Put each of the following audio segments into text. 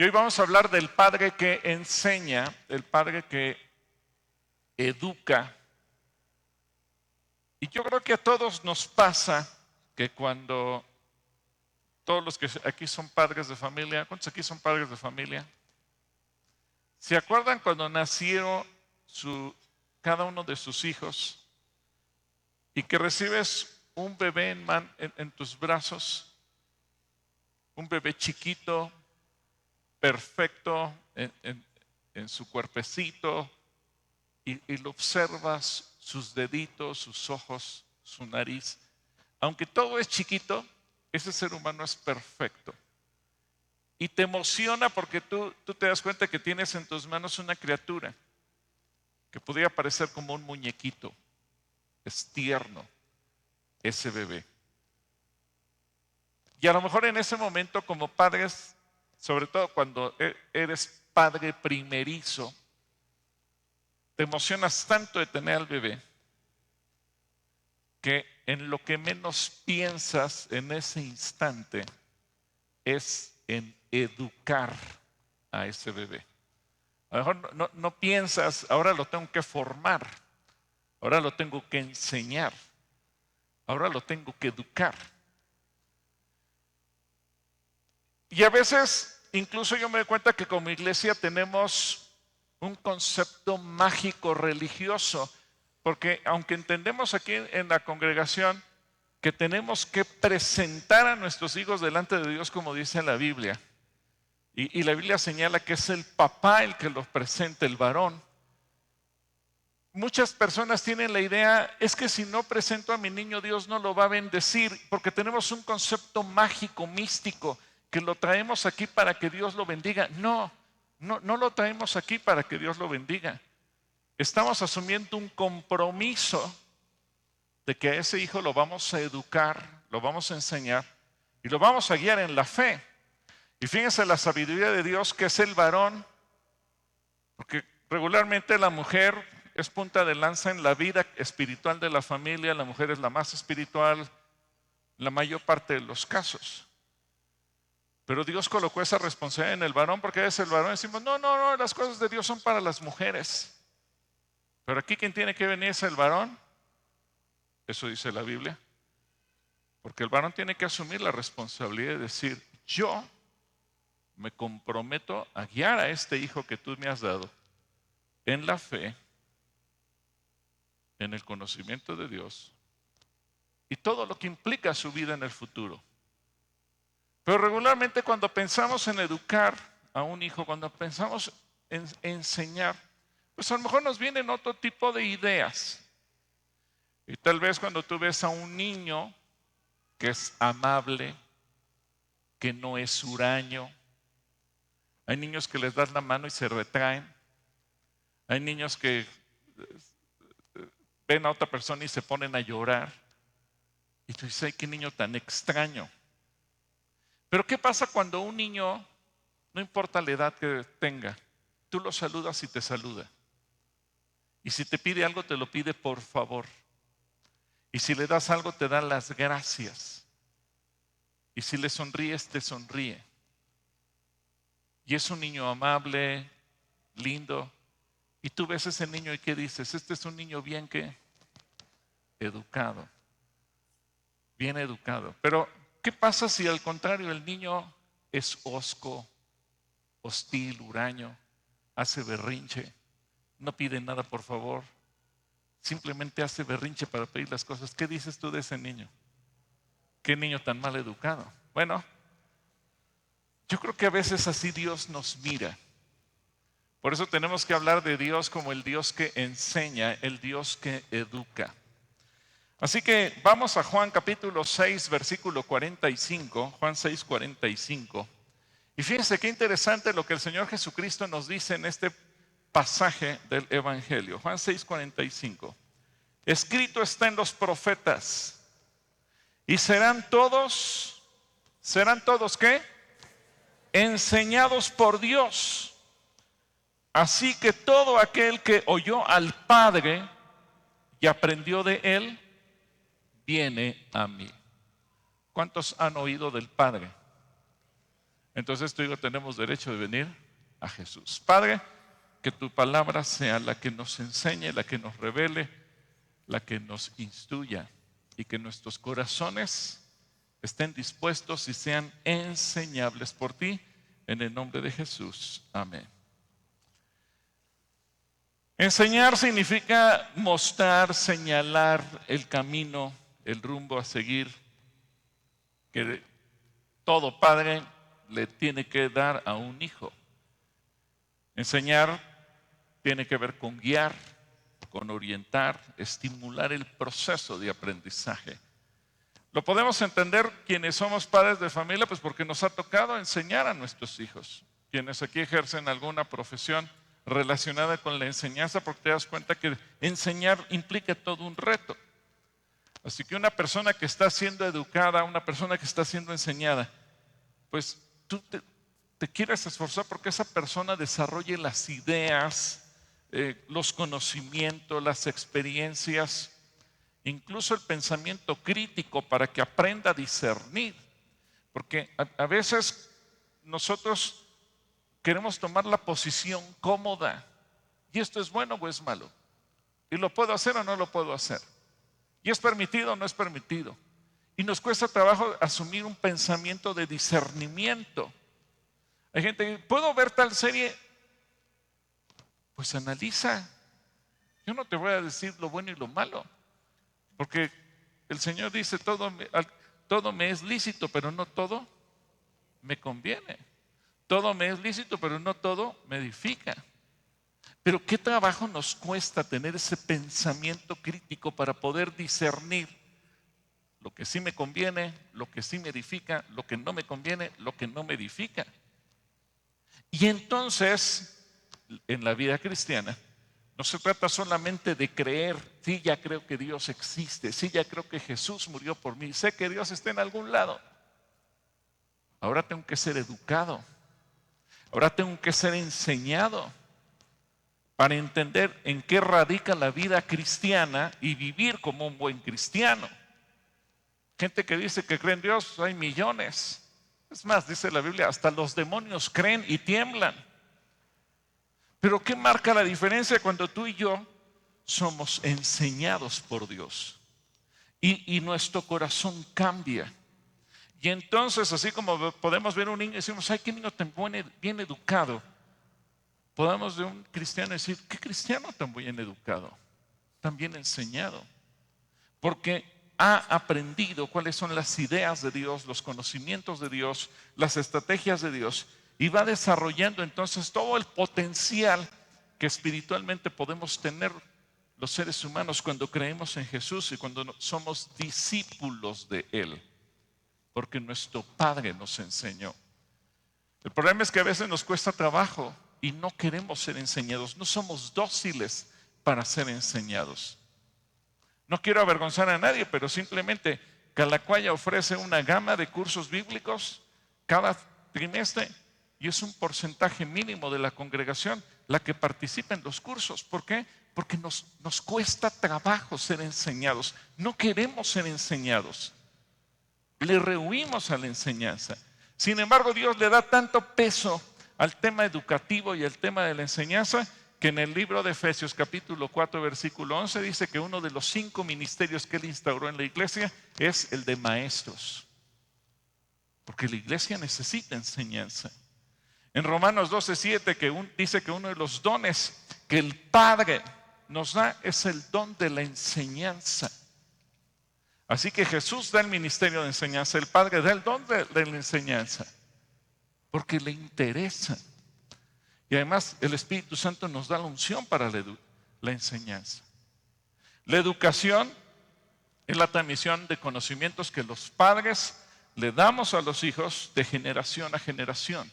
Y hoy vamos a hablar del padre que enseña, el padre que educa. Y yo creo que a todos nos pasa que cuando todos los que aquí son padres de familia, ¿cuántos aquí son padres de familia? ¿Se acuerdan cuando nacieron cada uno de sus hijos y que recibes un bebé en tus brazos, un bebé chiquito, perfecto en su cuerpecito, y lo observas, sus deditos, sus ojos, su nariz? Aunque todo es chiquito, ese ser humano es perfecto. Y te emociona porque tú te das cuenta que tienes en tus manos una criatura que podría parecer como un muñequito. Es tierno ese bebé. Y a lo mejor en ese momento, como padres, sobre todo cuando eres padre primerizo, te emocionas tanto de tener al bebé que en lo que menos piensas en ese instante es en educar a ese bebé. A lo mejor no piensas, ahora lo tengo que formar, ahora lo tengo que enseñar, ahora lo tengo que educar. Y a veces, incluso yo me doy cuenta que como iglesia tenemos un concepto mágico religioso, porque aunque entendemos aquí en la congregación que tenemos que presentar a nuestros hijos delante de Dios como dice la Biblia, y la Biblia señala que es el papá el que los presenta, el varón. Muchas personas tienen la idea, es que si no presento a mi niño, Dios no lo va a bendecir, porque tenemos un concepto mágico, místico, que lo traemos aquí para que Dios lo bendiga. No lo traemos aquí para que Dios lo bendiga. Estamos asumiendo un compromiso de que a ese hijo lo vamos a educar, lo vamos a enseñar y lo vamos a guiar en la fe. Y fíjense la sabiduría de Dios que es el varón, porque regularmente la mujer es punta de lanza en la vida espiritual de la familia, la mujer es la más espiritual en la mayor parte de los casos. Pero Dios colocó esa responsabilidad en el varón porque a veces el varón decimos, no, las cosas de Dios son para las mujeres. Pero aquí quien tiene que venir es el varón, eso dice la Biblia, porque el varón tiene que asumir la responsabilidad de decir, yo me comprometo a guiar a este hijo que tú me has dado en la fe, en el conocimiento de Dios y todo lo que implica su vida en el futuro. Pero regularmente cuando pensamos en educar a un hijo, cuando pensamos en enseñar, pues a lo mejor nos vienen otro tipo de ideas. Y tal vez cuando tú ves a un niño que es amable, que no es huraño, hay niños que les das la mano y se retraen, hay niños que ven a otra persona y se ponen a llorar, y tú dices, ay, qué niño tan extraño. Pero ¿qué pasa cuando un niño, no importa la edad que tenga, tú lo saludas y te saluda? Y si te pide algo, te lo pide por favor. Y si le das algo, te da las gracias. Y si le sonríes, te sonríe. Y es un niño amable, lindo. Y tú ves a ese niño y ¿qué dices? Este es un niño bien ¿qué? Educado. Bien educado. Pero ¿qué pasa si al contrario el niño es hosco, hostil, huraño, hace berrinche, no pide nada por favor, simplemente hace berrinche para pedir las cosas? ¿Qué dices tú de ese niño? ¿Qué niño tan mal educado? Bueno, yo creo que a veces así Dios nos mira. Por eso tenemos que hablar de Dios como el Dios que enseña, el Dios que educa. Así que vamos a Juan capítulo 6, versículo 45, Juan 6, 45. Y fíjense qué interesante lo que el Señor Jesucristo nos dice en este pasaje del Evangelio. Juan 6, 45. Escrito está en los profetas, y serán todos ¿qué? Enseñados por Dios. Así que todo aquel que oyó al Padre y aprendió de Él, viene a mí. ¿Cuántos han oído del Padre? Entonces tú y yo tenemos derecho de venir a Jesús. Padre, que tu palabra sea la que nos enseñe, la que nos revele, la que nos instruya, y que nuestros corazones estén dispuestos y sean enseñables por ti, en el nombre de Jesús. Amén. Enseñar significa mostrar, señalar el camino, el rumbo a seguir, que todo padre le tiene que dar a un hijo. Enseñar tiene que ver con guiar, con orientar, estimular el proceso de aprendizaje. Lo podemos entender quienes somos padres de familia, pues porque nos ha tocado enseñar a nuestros hijos. Quienes aquí ejercen alguna profesión relacionada con la enseñanza, porque te das cuenta que enseñar implica todo un reto. Así que una persona que está siendo educada, una persona que está siendo enseñada, pues tú te quieres esforzar porque esa persona desarrolle las ideas, los conocimientos, las experiencias, incluso el pensamiento crítico, para que aprenda a discernir. Porque a veces nosotros queremos tomar la posición cómoda. ¿Y esto es bueno o es malo? ¿Y lo puedo hacer o no lo puedo hacer? ¿Y es permitido o no es permitido? Y nos cuesta trabajo asumir un pensamiento de discernimiento. Hay gente que, ¿puedo ver tal serie? Pues analiza. Yo no te voy a decir lo bueno y lo malo, porque el Señor dice, todo me es lícito, pero no todo me conviene. Todo me es lícito, pero no todo me edifica. Pero qué trabajo nos cuesta tener ese pensamiento crítico para poder discernir lo que sí me conviene, lo que sí me edifica, lo que no me conviene, lo que no me edifica. Y entonces, en la vida cristiana, no se trata solamente de creer, sí, ya creo que Dios existe, sí, ya creo que Jesús murió por mí, sé que Dios está en algún lado. Ahora tengo que ser educado, ahora tengo que ser enseñado para entender en qué radica la vida cristiana y vivir como un buen cristiano. Gente que dice que cree en Dios, hay millones. Es más, dice la Biblia, hasta los demonios creen y tiemblan. Pero ¿qué marca la diferencia cuando tú y yo somos enseñados por Dios? Y nuestro corazón cambia. Y entonces, así como podemos ver un niño y decimos, ay, qué niño tan bien educado. Podemos de un cristiano decir, qué cristiano tan bien educado, tan bien enseñado. Porque ha aprendido cuáles son las ideas de Dios, los conocimientos de Dios, las estrategias de Dios, y va desarrollando entonces todo el potencial que espiritualmente podemos tener los seres humanos cuando creemos en Jesús y cuando somos discípulos de Él, porque nuestro Padre nos enseñó. El problema es que a veces nos cuesta trabajo y no queremos ser enseñados, no somos dóciles para ser enseñados. No quiero avergonzar a nadie, pero simplemente Calacuaya ofrece una gama de cursos bíblicos cada trimestre y es un porcentaje mínimo de la congregación la que participa en los cursos. ¿Por qué? Porque nos cuesta trabajo ser enseñados. No queremos ser enseñados. Le rehuimos a la enseñanza. Sin embargo, Dios le da tanto peso al tema educativo y al tema de la enseñanza, que en el libro de Efesios capítulo 4 versículo 11 dice que uno de los 5 ministerios que Él instauró en la iglesia es el de maestros. Porque la iglesia necesita enseñanza. En Romanos 12:7 dice que uno de los dones que el Padre nos da es el don de la enseñanza. Así que Jesús da el ministerio de enseñanza, el Padre da el don de la enseñanza, porque le interesa. Y además el Espíritu Santo nos da la unción para la enseñanza. La educación es la transmisión de conocimientos que los padres le damos a los hijos de generación a generación.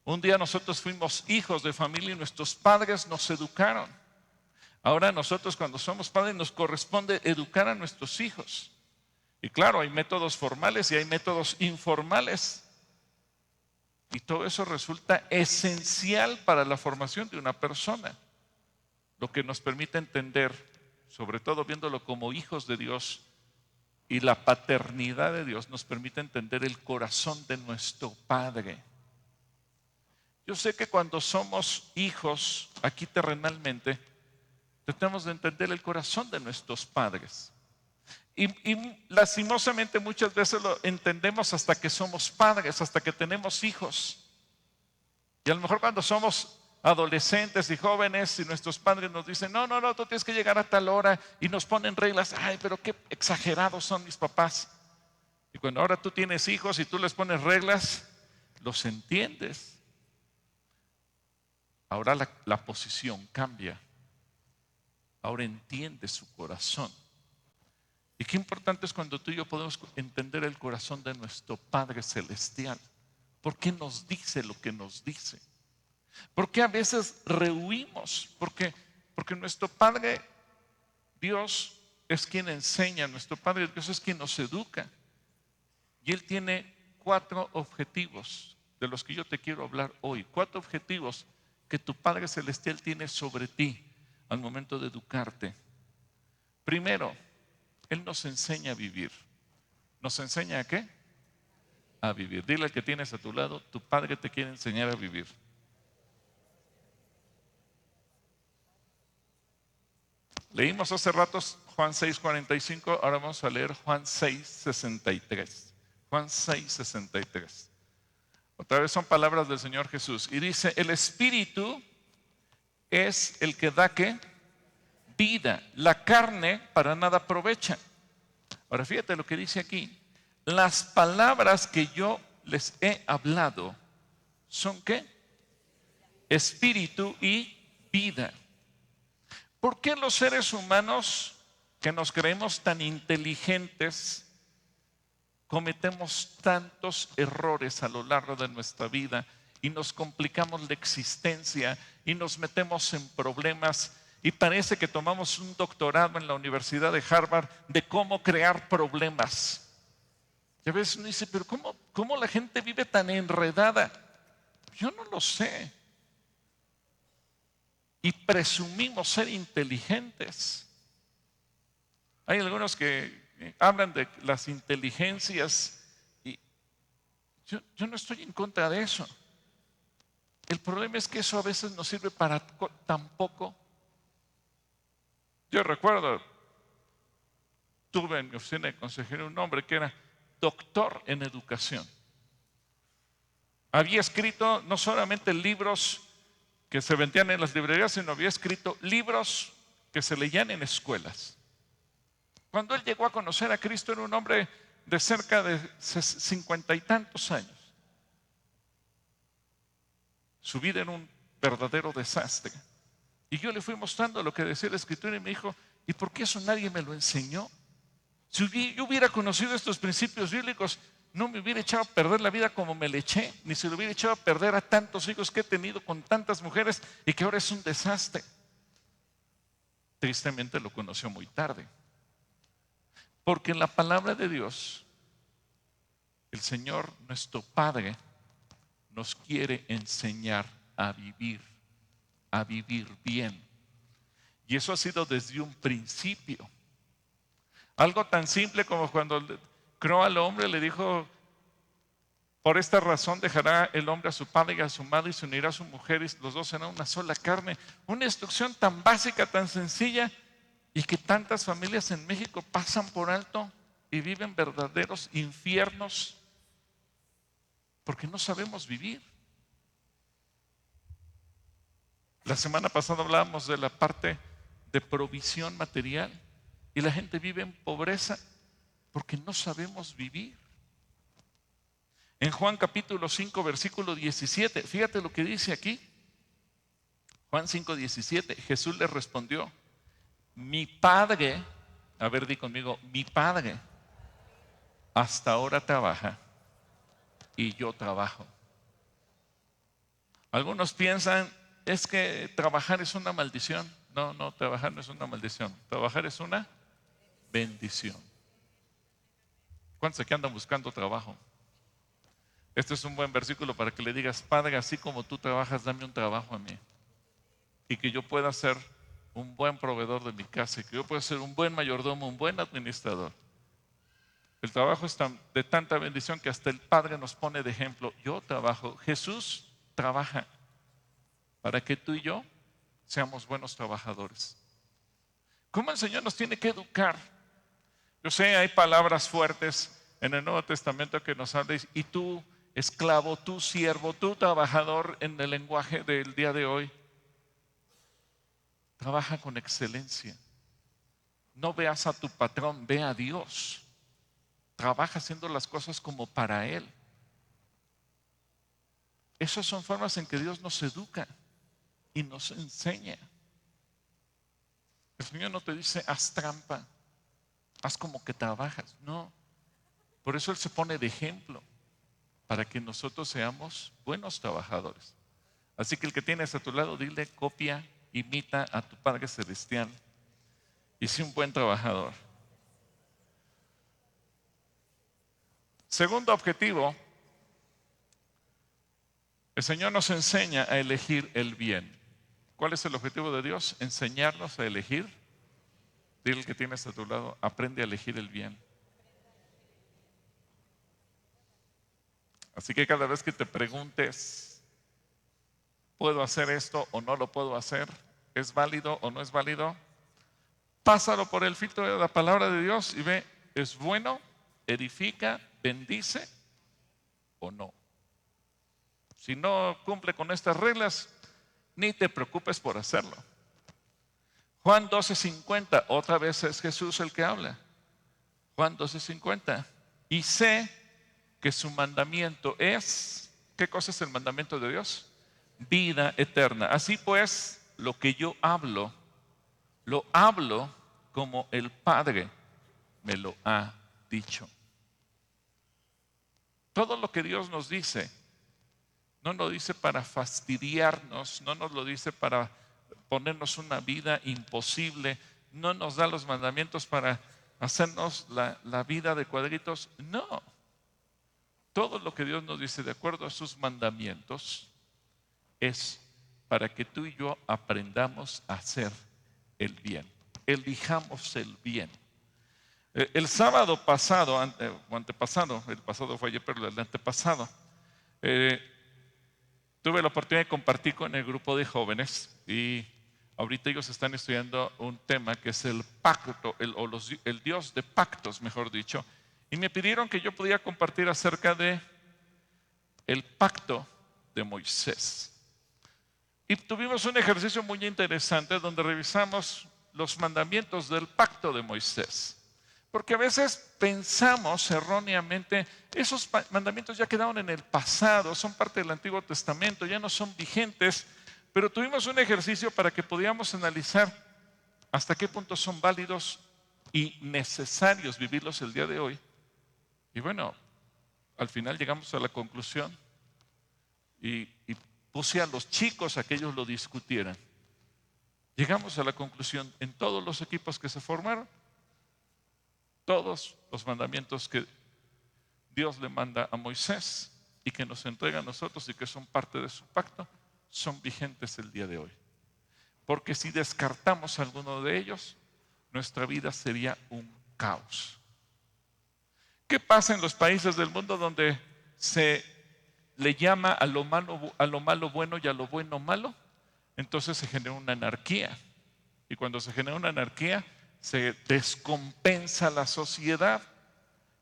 Un día nosotros fuimos hijos de familia y nuestros padres nos educaron. Ahora nosotros cuando somos padres nos corresponde educar a nuestros hijos. Y claro, hay métodos formales y hay métodos informales. Y todo eso resulta esencial para la formación de una persona. Lo que nos permite entender, sobre todo viéndolo como hijos de Dios, y la paternidad de Dios nos permite entender el corazón de nuestro Padre. Yo sé que cuando somos hijos aquí terrenalmente, tratamos de entender el corazón de nuestros padres. Y lastimosamente muchas veces lo entendemos hasta que somos padres, hasta que tenemos hijos. Y a lo mejor cuando somos adolescentes y jóvenes y nuestros padres nos dicen, no, no, no, tú tienes que llegar a tal hora y nos ponen reglas, ay, pero qué exagerados son mis papás. Y cuando ahora tú tienes hijos y tú les pones reglas, los entiendes. Ahora la posición cambia. Ahora entiendes su corazón. Y qué importante es cuando tú y yo podemos entender el corazón de nuestro Padre Celestial. ¿Por qué nos dice lo que nos dice? ¿Por qué a veces rehuimos? Porque nuestro Padre Dios es quien enseña, nuestro Padre Dios es quien nos educa. Y Él tiene 4 objetivos de los que yo te quiero hablar hoy. 4 objetivos que tu Padre Celestial tiene sobre ti al momento de educarte. Primero, Él nos enseña a vivir. ¿Nos enseña a qué? A vivir. Dile al que tienes a tu lado, tu Padre te quiere enseñar a vivir. Leímos hace ratos Juan 6:45, ahora vamos a leer Juan 6:63. Juan 6:63. Otra vez son palabras del Señor Jesús. Y dice, el Espíritu es el que da ¿qué? Vida. La carne para nada aprovecha. Ahora fíjate lo que dice aquí. Las palabras que yo les he hablado son ¿qué? Espíritu y vida. ¿Por qué los seres humanos que nos creemos tan inteligentes cometemos tantos errores a lo largo de nuestra vida y nos complicamos la existencia y nos metemos en problemas y parece que tomamos un doctorado en la Universidad de Harvard de cómo crear problemas? Y a veces uno dice, pero ¿cómo la gente vive tan enredada? Yo no lo sé. Y presumimos ser inteligentes. Hay algunos que hablan de las inteligencias y yo no estoy en contra de eso. El problema es que eso a veces nos sirve para tan poco. Yo recuerdo, tuve en mi oficina de consejero un hombre que era doctor en educación. Había escrito no solamente libros que se vendían en las librerías, sino había escrito libros que se leían en escuelas. Cuando él llegó a conocer a Cristo era un hombre de cerca de 50 y tantos años. Su vida era un verdadero desastre. Y yo le fui mostrando lo que decía la Escritura y me dijo, ¿y por qué eso nadie me lo enseñó? Si yo hubiera conocido estos principios bíblicos, no me hubiera echado a perder la vida como me le eché, ni se lo hubiera echado a perder a tantos hijos que he tenido con tantas mujeres y que ahora es un desastre. Tristemente lo conoció muy tarde. Porque en la palabra de Dios, el Señor, nuestro Padre, nos quiere enseñar a vivir bien. Y eso ha sido desde un principio. Algo tan simple como cuando creó al hombre, le dijo, por esta razón dejará el hombre a su padre y a su madre y se unirá a su mujer y los dos serán una sola carne. Una instrucción tan básica, tan sencilla y que tantas familias en México pasan por alto y viven verdaderos infiernos porque no sabemos vivir. La semana pasada hablábamos de la parte de provisión material y la gente vive en pobreza porque no sabemos vivir. En Juan capítulo 5 versículo 17, fíjate lo que dice aquí. Juan 5:17, Jesús le respondió, mi Padre, a ver, di conmigo, mi Padre hasta ahora trabaja y yo trabajo. Algunos piensan, es que trabajar es una maldición. No, no, trabajar no es una maldición. Trabajar es una bendición. ¿Cuántos aquí andan buscando trabajo? Este es un buen versículo para que le digas, Padre, así como tú trabajas, dame un trabajo a mí. Y que yo pueda ser un buen proveedor de mi casa, y que yo pueda ser un buen mayordomo, un buen administrador. El trabajo es de tanta bendición que hasta el Padre nos pone de ejemplo. Yo trabajo, Jesús trabaja. para que tú y yo seamos buenos trabajadores. ¿Cómo el Señor nos tiene que educar? Yo sé, hay palabras fuertes en el Nuevo Testamento que nos hablan, y tú, esclavo, tú, siervo, tú, trabajador, en el lenguaje del día de hoy, trabaja con excelencia. No veas a tu patrón, ve a Dios. Trabaja haciendo las cosas como para Él. Esas son formas en que Dios nos educa y nos enseña. El Señor no te dice, haz trampa, haz como que trabajas. No, por eso Él se pone de ejemplo, para que nosotros seamos buenos trabajadores. Así que el que tienes a tu lado, dile, copia, imita a tu Padre Celestial y sé un buen trabajador. Segundo objetivo, el Señor nos enseña a elegir el bien. ¿Cuál es el objetivo de Dios? Enseñarnos a elegir. Dile al que tienes a tu lado, aprende a elegir el bien. Así que cada vez que te preguntes, ¿puedo hacer esto o no lo puedo hacer? ¿Es válido o no es válido? Pásalo por el filtro de la palabra de Dios y ve, ¿es bueno? ¿Edifica? ¿Bendice? ¿O no? Si no cumple con estas reglas, ni te preocupes por hacerlo. Juan 12:50, otra vez es Jesús el que habla. Juan 12:50. Y sé que su mandamiento es, ¿qué cosa es el mandamiento de Dios? Vida eterna. Así pues, lo que yo hablo, lo hablo como el Padre me lo ha dicho. Todo lo que Dios nos dice, no nos lo dice para fastidiarnos, no nos lo dice para ponernos una vida imposible, no nos da los mandamientos para hacernos la vida de cuadritos, no. Todo lo que Dios nos dice de acuerdo a sus mandamientos es para que tú y yo aprendamos a hacer el bien, elijamos el bien. El sábado pasado, o antepasado, el pasado fue ayer, pero el antepasado, tuve la oportunidad de compartir con el grupo de jóvenes y ahorita ellos están estudiando un tema que es el pacto, el Dios de pactos, mejor dicho, y me pidieron que yo pudiera compartir acerca de el pacto de Moisés. Y tuvimos un ejercicio muy interesante donde revisamos los mandamientos del pacto de Moisés. Porque a veces pensamos erróneamente, esos mandamientos ya quedaron en el pasado, son parte del Antiguo Testamento, ya no son vigentes, pero tuvimos un ejercicio para que pudiéramos analizar hasta qué punto son válidos y necesarios vivirlos el día de hoy. Y bueno, al final llegamos a la conclusión y puse a los chicos a que ellos lo discutieran. Llegamos a la conclusión en todos los equipos que se formaron, todos los mandamientos que Dios le manda a Moisés y que nos entrega a nosotros y que son parte de su pacto, son vigentes el día de hoy. Porque si descartamos alguno de ellos, nuestra vida sería un caos. ¿Qué pasa en los países del mundo donde se le llama a lo malo bueno y a lo bueno malo? Entonces se genera una anarquía. Y cuando se genera una anarquía, se descompensa la sociedad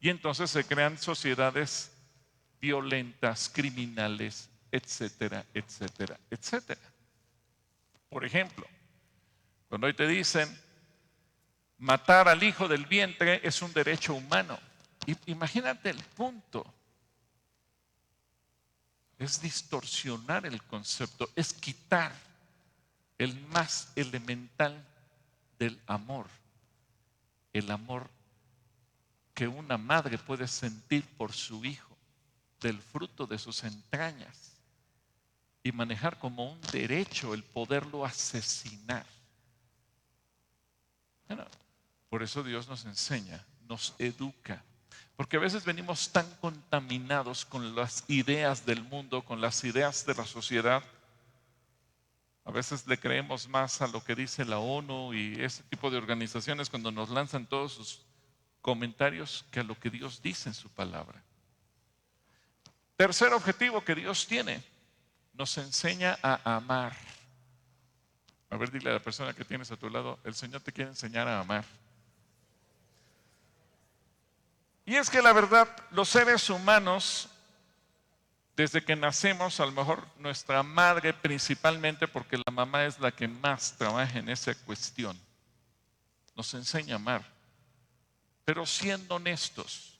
y entonces se crean sociedades violentas, criminales, etcétera, etcétera, etcétera. Por ejemplo, cuando hoy te dicen matar al hijo del vientre es un derecho humano, imagínate el punto. Es distorsionar el concepto, es quitar el más elemental del amor. El amor que una madre puede sentir por su hijo, del fruto de sus entrañas, y manejar como un derecho el poderlo asesinar. Bueno, por eso Dios nos enseña, nos educa, porque a veces venimos tan contaminados con las ideas del mundo, con las ideas de la sociedad. A veces le creemos más a lo que dice la ONU y ese tipo de organizaciones cuando nos lanzan todos sus comentarios que a lo que Dios dice en su palabra. Tercer objetivo que Dios tiene, nos enseña a amar. A ver, dile a la persona que tienes a tu lado, el Señor te quiere enseñar a amar. Y es que la verdad, los seres humanos, desde que nacemos, a lo mejor nuestra madre principalmente, porque la mamá es la que más trabaja en esa cuestión, nos enseña a amar. Pero siendo honestos,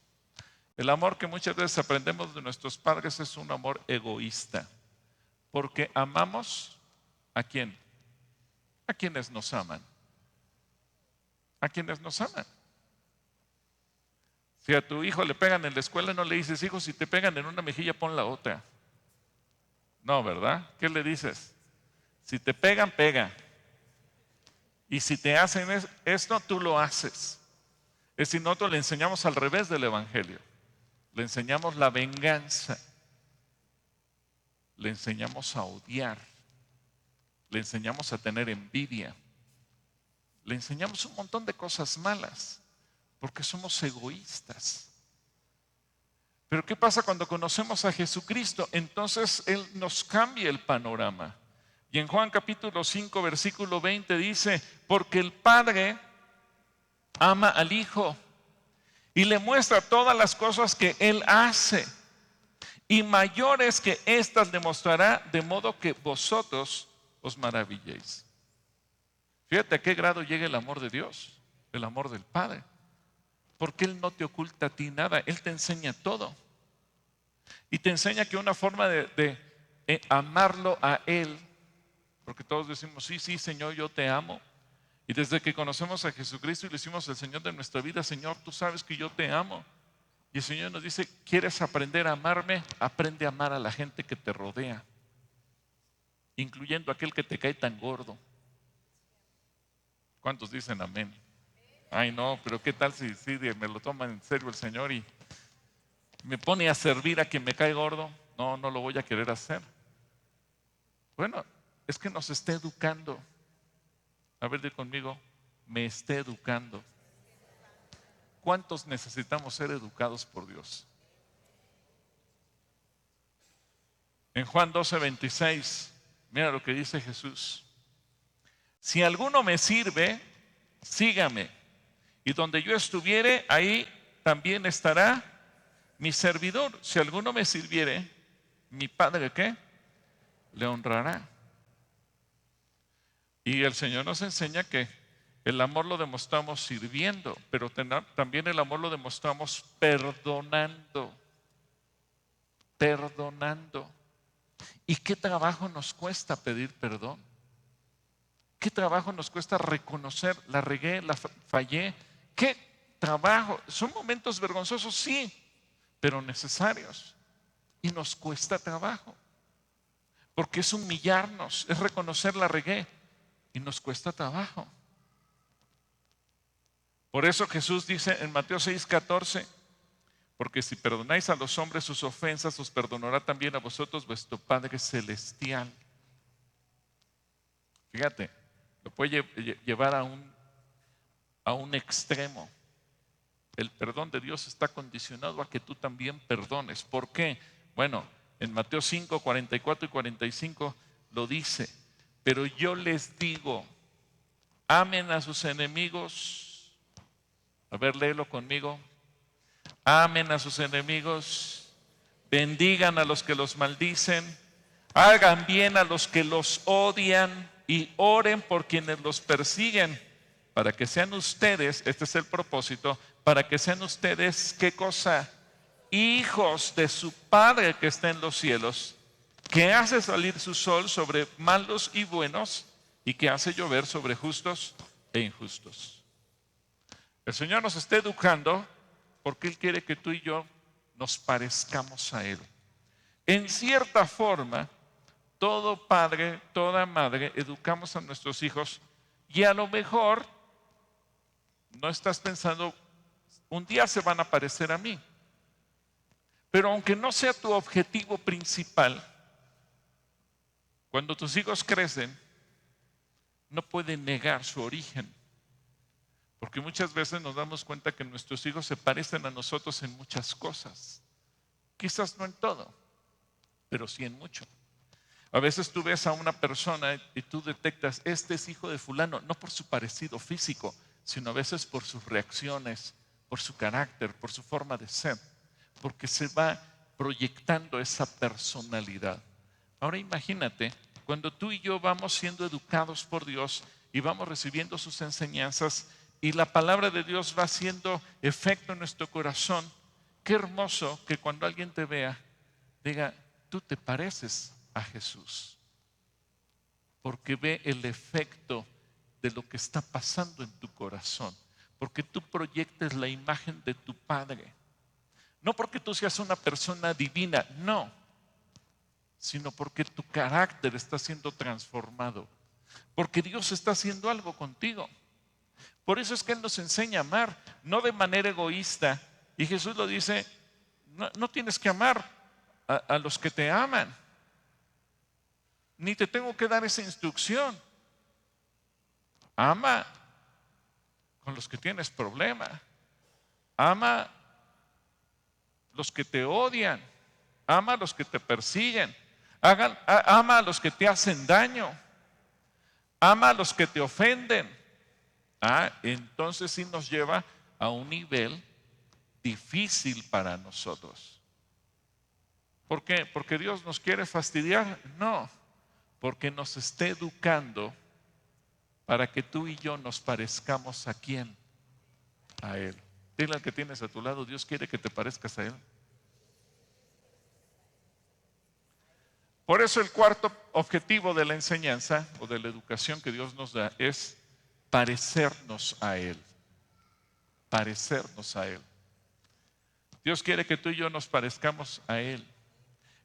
el amor que muchas veces aprendemos de nuestros padres es un amor egoísta, porque amamos ¿a quién? A quienes nos aman. A quienes nos aman. Si a tu hijo le pegan en la escuela, no le dices, hijo, si te pegan en una mejilla, pon la otra. No, ¿verdad? ¿Qué le dices? Si te pegan, pega. Y si te hacen esto, tú lo haces. Es decir, nosotros le enseñamos al revés del Evangelio. Le enseñamos la venganza. Le enseñamos a odiar. Le enseñamos a tener envidia. Le enseñamos un montón de cosas malas. Porque somos egoístas. Pero ¿qué pasa cuando conocemos a Jesucristo? Entonces Él nos cambia el panorama. Y en Juan capítulo 5, versículo 20 dice, porque el Padre ama al Hijo y le muestra todas las cosas que Él hace. Y mayores que éstas le mostrará, de modo que vosotros os maravilléis. Fíjate a qué grado llega el amor de Dios, el amor del Padre. Porque Él no te oculta a ti nada, Él te enseña todo. Y te enseña que una forma de amarlo a Él, porque todos decimos, sí, sí, Señor, yo te amo. Y desde que conocemos a Jesucristo y le hicimos el Señor de nuestra vida, Señor, tú sabes que yo te amo. Y el Señor nos dice, ¿quieres aprender a amarme? Aprende a amar a la gente que te rodea, incluyendo aquel que te cae tan gordo. ¿Cuántos dicen amén? Ay, no, pero ¿qué tal si me lo toma en serio el Señor y me pone a servir a quien me cae gordo? No, no lo voy a querer hacer. Bueno, es que nos está educando. A ver, di conmigo, me está educando. ¿Cuántos necesitamos ser educados por Dios? En Juan 12:26, mira lo que dice Jesús. Si alguno me sirve, sígame. Y donde yo estuviere, ahí también estará mi servidor. Si alguno me sirviere, mi Padre, ¿qué? Le honrará. Y el Señor nos enseña que el amor lo demostramos sirviendo, pero también el amor lo demostramos perdonando. Perdonando. ¿Y qué trabajo nos cuesta pedir perdón? ¿Qué trabajo nos cuesta reconocer, la regué, la fallé? ¿Qué trabajo? Son momentos vergonzosos, sí, pero necesarios. Y nos cuesta trabajo. Porque es humillarnos, es reconocer la regué. Y nos cuesta trabajo. Por eso Jesús dice en Mateo 6:14, porque si perdonáis a los hombres sus ofensas, os perdonará también a vosotros vuestro Padre Celestial. Fíjate, lo puede llevar a un extremo. El perdón de Dios está condicionado a que tú también perdones. ¿Por qué? Bueno, en Mateo 5:44 y 45 lo dice. Pero yo les digo, amen a sus enemigos. A ver, léelo conmigo. Amen a sus enemigos. Bendigan a los que los maldicen. Hagan bien a los que los odian. Y oren por quienes los persiguen. Para que sean ustedes, este es el propósito, para que sean ustedes, ¿qué cosa? Hijos de su Padre que está en los cielos, que hace salir su sol sobre malos y buenos y que hace llover sobre justos e injustos. El Señor nos está educando porque Él quiere que tú y yo nos parezcamos a Él. En cierta forma, todo padre, toda madre, educamos a nuestros hijos y a lo mejor no estás pensando, un día se van a parecer a mí. Pero aunque no sea tu objetivo principal, cuando tus hijos crecen, no pueden negar su origen. Porque muchas veces nos damos cuenta que nuestros hijos se parecen a nosotros en muchas cosas. Quizás no en todo, pero sí en mucho. A veces tú ves a una persona y tú detectas, este es hijo de fulano, no por su parecido físico, sino a veces por sus reacciones, por su carácter, por su forma de ser, porque se va proyectando esa personalidad. Ahora imagínate, cuando tú y yo vamos siendo educados por Dios y vamos recibiendo sus enseñanzas y la palabra de Dios va haciendo efecto en nuestro corazón, qué hermoso que cuando alguien te vea, diga, tú te pareces a Jesús, porque ve el efecto de lo que está pasando en tu corazón, porque tú proyectes la imagen de tu Padre. No porque tú seas una persona divina, no, sino porque tu carácter está siendo transformado, porque Dios está haciendo algo contigo. Por eso es que Él nos enseña a amar, no de manera egoísta. Y Jesús lo dice, no tienes que amar a los que te aman, ni te tengo que dar esa instrucción. Ama con los que tienes problema, ama los que te odian, ama a los que te persiguen, ama a los que te hacen daño, ama a los que te ofenden. Entonces sí nos lleva a un nivel difícil para nosotros. ¿Por qué? ¿Porque Dios nos quiere fastidiar? No, porque nos está educando para que tú y yo nos parezcamos ¿a quién? A Él. Dile al que tienes a tu lado, Dios quiere que te parezcas a Él. Por eso el cuarto objetivo de la enseñanza o de la educación que Dios nos da es parecernos a Él. Parecernos a Él. Dios quiere que tú y yo nos parezcamos a Él.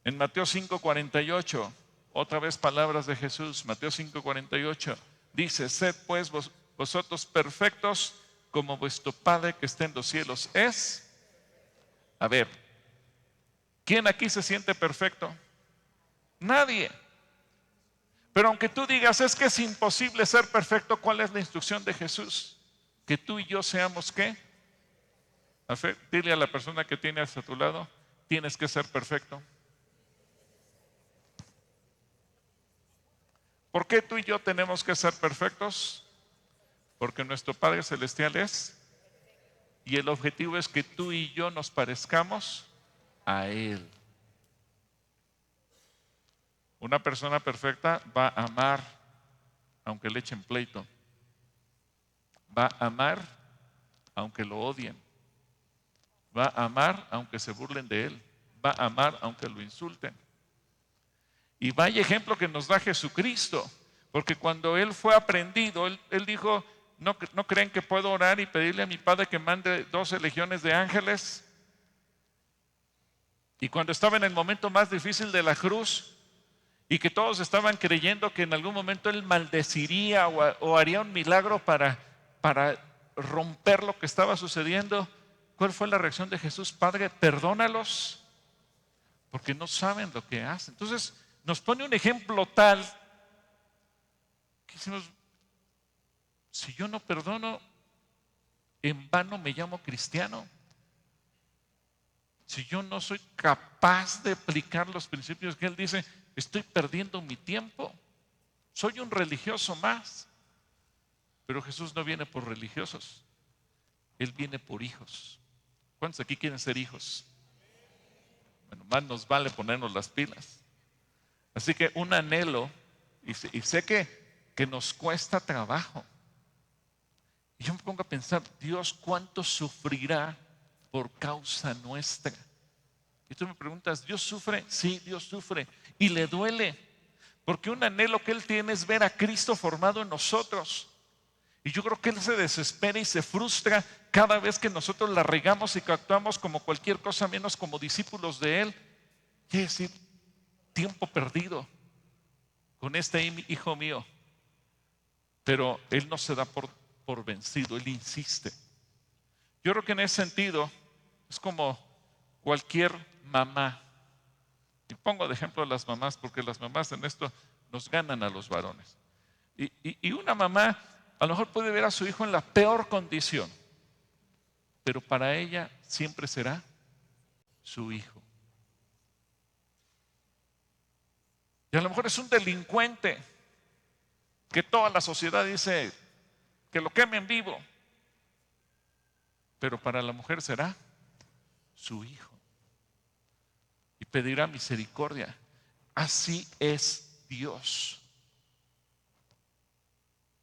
En Mateo 5:48, otra vez palabras de Jesús, Mateo 5:48, dice, sed pues vosotros perfectos como vuestro Padre que está en los cielos es. A ver, ¿quién aquí se siente perfecto? Nadie. Pero aunque tú digas, es que es imposible ser perfecto, ¿cuál es la instrucción de Jesús? Que tú y yo seamos ¿qué? Dile a la persona que tienes a tu lado, tienes que ser perfecto. ¿Por qué tú y yo tenemos que ser perfectos? Porque nuestro Padre Celestial es, y el objetivo es que tú y yo nos parezcamos a Él. Una persona perfecta va a amar aunque le echen pleito. Va a amar aunque lo odien. Va a amar aunque se burlen de él. Va a amar aunque lo insulten. Y vaya ejemplo que nos da Jesucristo. Porque cuando Él fue aprendido, Él dijo, ¿no creen que puedo orar y pedirle a mi Padre que mande 12 legiones de ángeles? Y cuando estaba en el momento más difícil de la cruz, y que todos estaban creyendo que en algún momento Él maldeciría o haría un milagro para romper lo que estaba sucediendo, ¿cuál fue la reacción de Jesús? Padre, perdónalos, porque no saben lo que hacen. Entonces, nos pone un ejemplo tal que decimos, si yo no perdono, en vano me llamo cristiano. Si yo no soy capaz de aplicar los principios que Él dice, estoy perdiendo mi tiempo. Soy un religioso más. Pero Jesús no viene por religiosos. Él viene por hijos. ¿Cuántos aquí quieren ser hijos? Bueno, más nos vale ponernos las pilas. Así que un anhelo, y sé que nos cuesta trabajo. Y yo me pongo a pensar, Dios, ¿cuánto sufrirá por causa nuestra? Y tú me preguntas, ¿Dios sufre? Sí, Dios sufre. Y le duele. Porque un anhelo que Él tiene es ver a Cristo formado en nosotros. Y yo creo que Él se desespera y se frustra cada vez que nosotros la regamos y que actuamos como cualquier cosa menos como discípulos de Él. Quiere decir, tiempo perdido con este hijo mío. Pero Él no se da por vencido, Él insiste. Yo creo que en ese sentido es como cualquier mamá. Y pongo de ejemplo a las mamás porque las mamás en esto nos ganan a los varones. Y una mamá a lo mejor puede ver a su hijo en la peor condición, pero para ella siempre será su hijo. Y a lo mejor es un delincuente que toda la sociedad dice que lo quemen vivo. Pero para la mujer será su hijo. Y pedirá misericordia. Así es Dios.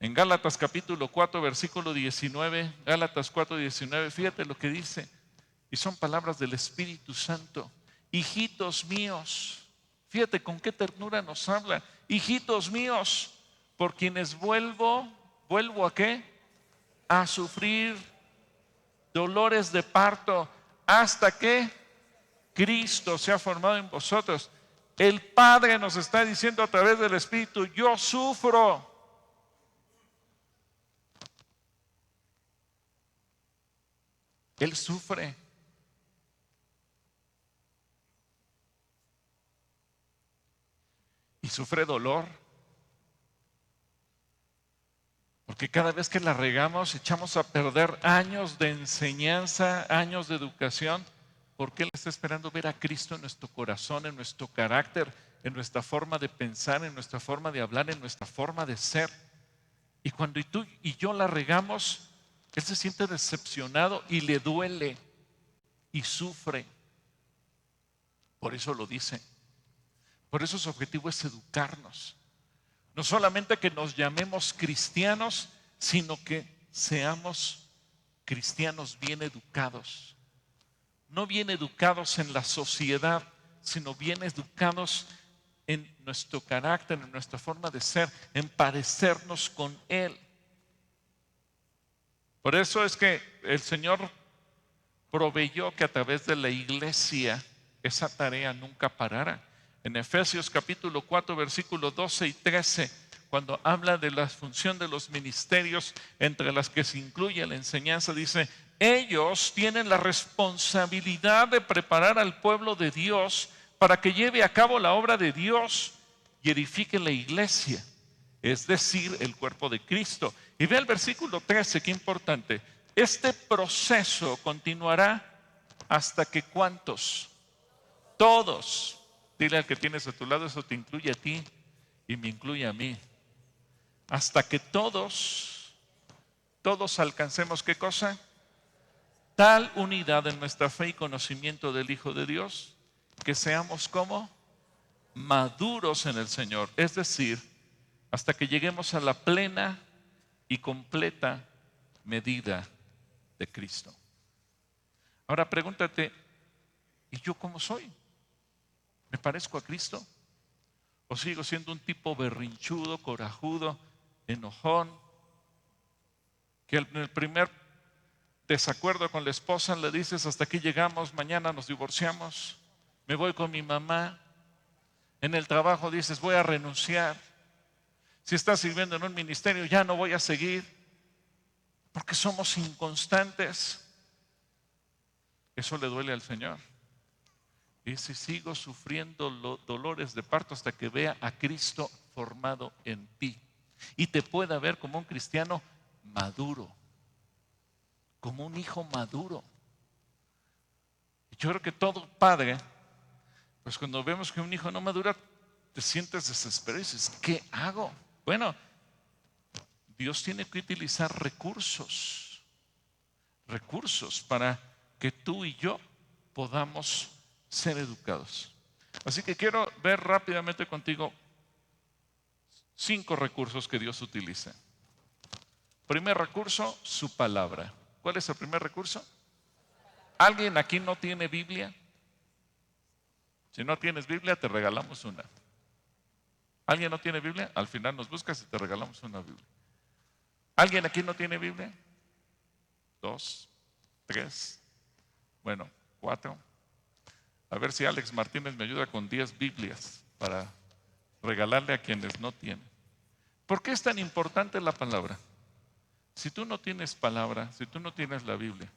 En Gálatas capítulo 4, versículo 19, Gálatas 4, 19, fíjate lo que dice. Y son palabras del Espíritu Santo. Hijitos míos, fíjate con qué ternura nos habla. Hijitos míos, por quienes vuelvo ¿a qué? A sufrir dolores de parto hasta que Cristo se ha formado en vosotros. El Padre nos está diciendo a través del Espíritu, yo sufro. Él sufre. Y sufre dolor. Porque cada vez que la regamos, echamos a perder años de enseñanza, años de educación. Porque Él está esperando ver a Cristo en nuestro corazón, en nuestro carácter, en nuestra forma de pensar, en nuestra forma de hablar, en nuestra forma de ser. Y cuando tú y yo la regamos, Él se siente decepcionado y le duele y sufre. Por eso lo dice. Por eso su objetivo es educarnos. No solamente que nos llamemos cristianos, sino que seamos cristianos bien educados. No bien educados en la sociedad, sino bien educados en nuestro carácter, en nuestra forma de ser, en parecernos con Él. Por eso es que el Señor proveyó que a través de la iglesia esa tarea nunca parara. En Efesios capítulo 4, versículos 12 y 13, cuando habla de la función de los ministerios, entre las que se incluye la enseñanza, dice: ellos tienen la responsabilidad de preparar al pueblo de Dios para que lleve a cabo la obra de Dios y edifique la iglesia, es decir, el cuerpo de Cristo. Y ve el versículo 13, qué importante. Este proceso continuará hasta que ¿cuántos? Todos. Dile al que tienes a tu lado, eso te incluye a ti y me incluye a mí. Hasta que todos alcancemos ¿qué cosa? Tal unidad en nuestra fe y conocimiento del Hijo de Dios, que seamos como maduros en el Señor. Es decir, hasta que lleguemos a la plena y completa medida de Cristo. Ahora pregúntate, ¿y yo cómo soy? ¿Me parezco a Cristo? ¿O sigo siendo un tipo berrinchudo, corajudo, enojón, que en el primer desacuerdo con la esposa le dices hasta aquí llegamos, mañana nos divorciamos, me voy con mi mamá? En el trabajo dices voy a renunciar. Si estás sirviendo en un ministerio ya no voy a seguir, porque somos inconstantes. Eso le duele al Señor. Y si sigo sufriendo dolores de parto hasta que vea a Cristo formado en ti y te pueda ver como un cristiano maduro, como un hijo maduro. Yo creo que todo padre, pues cuando vemos que un hijo no madura, te sientes desesperado y dices, ¿qué hago? Bueno, Dios tiene que utilizar recursos para que tú y yo podamos ser educados. Así que quiero ver rápidamente contigo 5 recursos que Dios utiliza. Primer recurso, su palabra. ¿Cuál es el primer recurso? ¿Alguien aquí no tiene Biblia? Si no tienes Biblia, te regalamos una. ¿Alguien no tiene Biblia? Al final nos buscas y te regalamos una Biblia. ¿Alguien aquí no tiene Biblia? 2, 3, bueno, 4. A ver si Alex Martínez me ayuda con 10 Biblias para regalarle a quienes no tienen. ¿Por qué es tan importante la palabra? Si tú no tienes palabra, si tú no tienes la Biblia,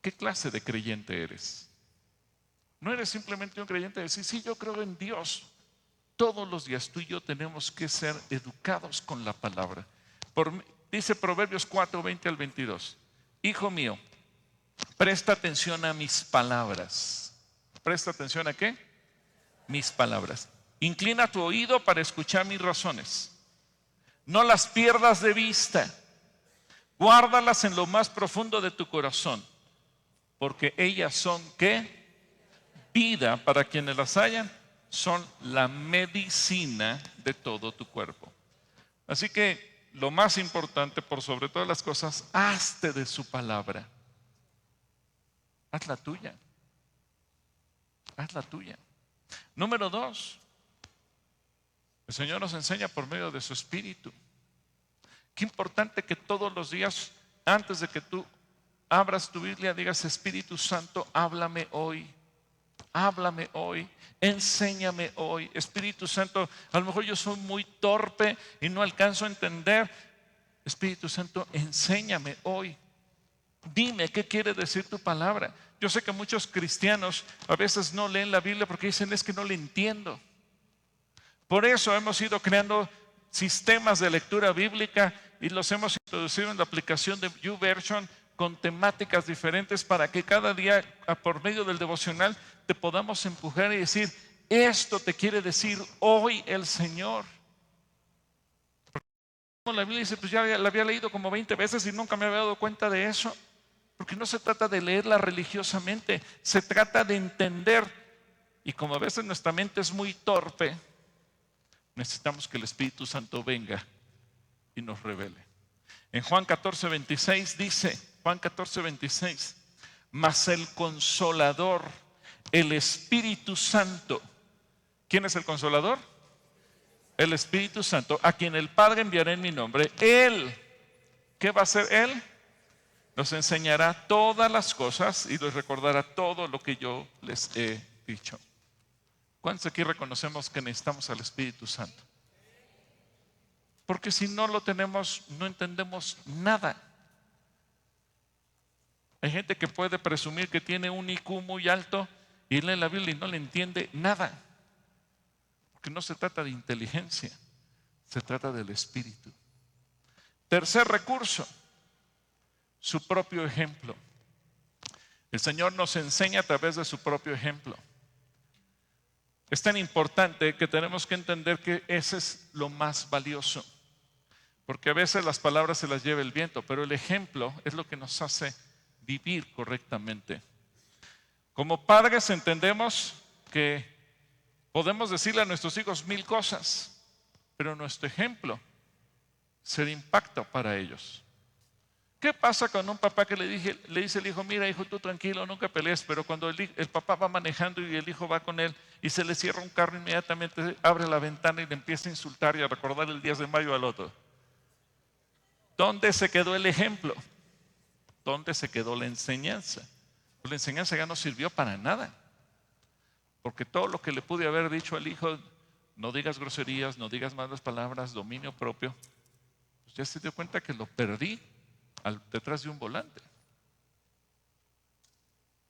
¿qué clase de creyente eres? No eres simplemente un creyente de decir, sí, yo creo en Dios. Todos los días tú y yo tenemos que ser educados con la palabra. Dice Proverbios 4, 20 al 22. Hijo mío, presta atención a mis palabras. ¿Presta atención a qué? Mis palabras. Inclina tu oído para escuchar mis razones. No las pierdas de vista. Guárdalas en lo más profundo de tu corazón, porque ellas son, ¿qué? Vida para quienes las hallan, son la medicina de todo tu cuerpo. Así que lo más importante, por sobre todas las cosas, hazte de su palabra. Hazla tuya. Hazla tuya. Número 2, el Señor nos enseña por medio de su Espíritu. Qué importante que todos los días, antes de que tú abras tu Biblia, digas: Espíritu Santo, háblame hoy. Háblame hoy, enséñame hoy. Espíritu Santo, a lo mejor yo soy muy torpe y no alcanzo a entender. Espíritu Santo, enséñame hoy. Dime qué quiere decir tu palabra. Yo sé que muchos cristianos a veces no leen la Biblia porque dicen: es que no la entiendo. Por eso hemos ido creando sistemas de lectura bíblica y los hemos introducido en la aplicación de YouVersion con temáticas diferentes para que cada día, por medio del devocional, te podamos empujar y decir: esto te quiere decir hoy el Señor. La Biblia dice: pues ya la había leído como 20 veces y nunca me había dado cuenta de eso. Porque no se trata de leerla religiosamente, se trata de entender. Y como a veces nuestra mente es muy torpe, necesitamos que el Espíritu Santo venga y nos revele. En Juan 14:26 dice, Juan 14:26, mas el Consolador, el Espíritu Santo. ¿Quién es el Consolador? El Espíritu Santo, a quien el Padre enviará en mi nombre. Él, ¿qué va a hacer Él? Nos enseñará todas las cosas y les recordará todo lo que yo les he dicho. ¿Cuántos aquí reconocemos que necesitamos al Espíritu Santo? Porque si no lo tenemos, no entendemos nada. Hay gente que puede presumir que tiene un IQ muy alto y lee la Biblia y no le entiende nada. Porque no se trata de inteligencia, se trata del Espíritu. Tercer recurso, su propio ejemplo. El Señor nos enseña a través de su propio ejemplo. Es tan importante que tenemos que entender que ese es lo más valioso. Porque a veces las palabras se las lleva el viento, pero el ejemplo es lo que nos hace vivir correctamente. Como padres entendemos que podemos decirle a nuestros hijos 1000 cosas, pero nuestro ejemplo será impacto para ellos. ¿Qué pasa con un papá que le dice al hijo: mira, hijo, tú tranquilo, nunca pelees? Pero cuando el papá va manejando y el hijo va con él y se le cierra un carro, inmediatamente abre la ventana y le empieza a insultar y a recordar el 10 de mayo al otro. ¿Dónde se quedó el ejemplo? ¿Dónde se quedó la enseñanza? Pues la enseñanza ya no sirvió para nada. Porque todo lo que le pude haber dicho al hijo: no digas groserías, no digas malas palabras, dominio propio, pues ya se dio cuenta que lo perdí detrás de un volante.